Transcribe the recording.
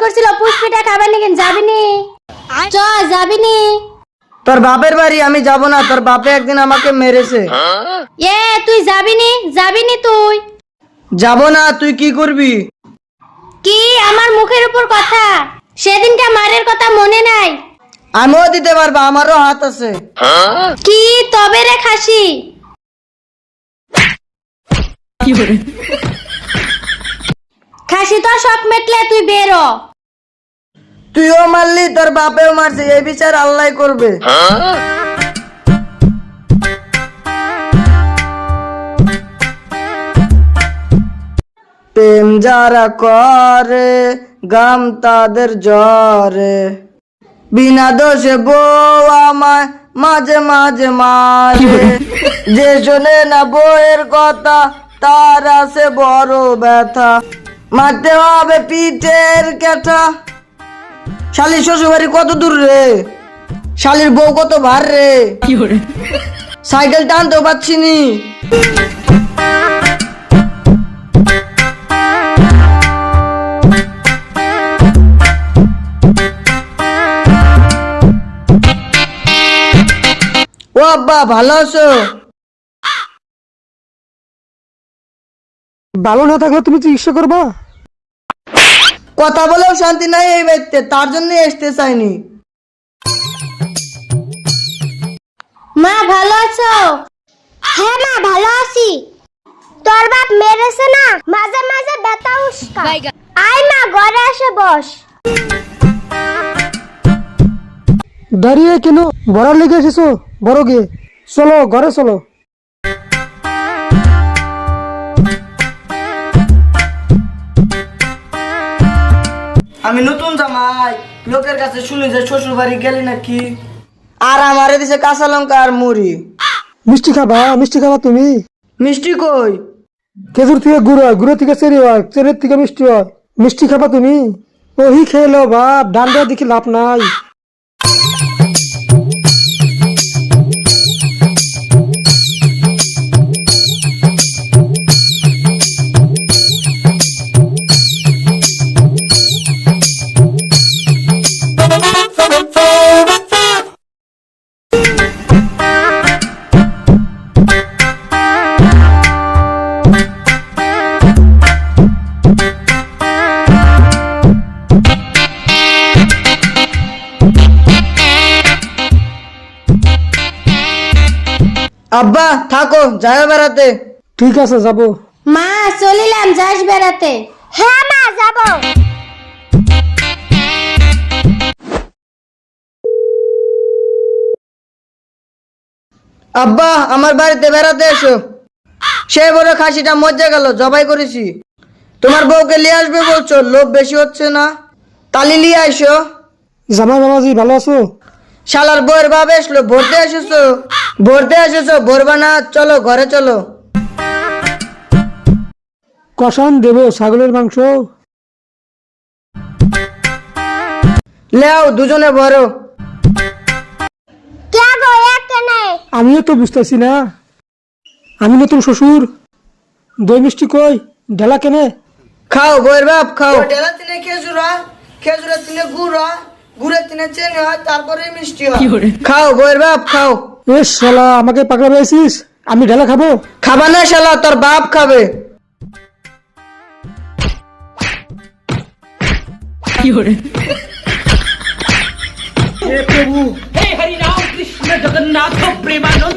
করছিল পুষ্পিটা খাবার নিকেন যাবিনি? চ যাবিনি? তোর বাপের বাড়ি আমি যাব না, তোর বাপে একদিন আমাকে মেরেছে। এ তুই যাবিনি? যাবিনি তুই? যাব না, তুই কি করবি? কি আমার মুখের উপর কথা? সেদিনটা মারের কথা মনে নাই? আমিও দিতে পারবো, আমারও হাত আছে। কি তবে রে খাসি? খাসি তো সব মেটলে তুই বেরো। তুইও মারলি, তোর বাপেও মারছে, এই বিচার আল্লাহ করবে। প্রেম যারা করে গাম তাদের জ্বরে, বিনা দোষে বউ আমায় মাঝে মাঝে মারে। যে শোনে না বউয়ের কথা তার আছে বড় ব্যথা, মারতে হবে পিঠের ক্যাঠা। শালির শ্বশুর বাড়ি কত দূর রে? শালির বউ কত ভার রে? সাইকেল টানতেও পাচ্ছি নি। ও আব্বা, ভালো আছো? ভালো না থাকলে তুমি চিকিৎসা করবা? কথা বলেও শান্তি নাই এই বাড়িতে, তার জন্য আসতে চাইনি। মা ভালো আছো? হ্যাঁ মা ভালো আছি। তোর বাপ মেরেছে না, মাঝে মাঝে ব্যথা উস্কায়। আয় মা ঘরে এসে বস। দাঁড়িয়ে কেন? বড়ার লেগে এসেছো? বড় গিয়ে চলো, ঘরে চলো। আমি নতুন জামাই, লোকের কাছে শুনি যে শ্বশুর বাড়ি গেলি নাকি, আর আমারে দিছে কাঁচা লঙ্কা আর মুড়ি। মিষ্টি খাবা? মিষ্টি খাবা তুমি? মিষ্টি কই? খেজুর থেকে গুড় হয়, গুড়ের থেকে চেরি হয়, চেরির থেকে মিষ্টি হয়। মিষ্টি খাবা তুমি? ওহি খেয়ে লো বাপ, ডান দেওয়া দেখি লাভ নাই। আব্বা থাকো, যাই বেড়াতে। ঠিক আছে, যাবো। মা চলিলাম, যাস বেড়াতে? হ্যাঁ মা যাবো। আব্বা আমার বাড়িতে বেড়াতে এসো। সে বড় খাসিটা মজা গেল, জবাই করেছি। তোমার বউকে নিয়ে আসবে বলছো, লোভ বেশি হচ্ছে না? তালি নিয়ে আইসো। জামাই বাবাজি ভালো আছো? শালার বউয়ের বাপ এসলো, ভরতে এসেছো? ভরতে এসেছো, ভরবা না? চলো ঘরে চলো। কষান দেবো ছাগলের মাংস? লেও দুজনে ভরো। কে গো এখানে? আমিও তো বুঝতেছি না, আমি নতুন শ্বশুর। দই মিষ্টি কই? ঢেলা কেনে? খাও বউয়ের বাপ খাও। ঢেলা তিনে খেজুর হয়, খেজুরের তিনে গুড় হয়, গুড়ের তিনে চেনি হয়, তারপরে মিষ্টি হয়। খাও বউয়ের বাপ খাও। এ শালা, আমাকে পাগলা পেয়েছিস? আমি ঢেলা খাবো? খাবা না শালা, তোর বাপ খাবে। हे हरि राम कृष्ण जगन्नाथ प्रेमानंद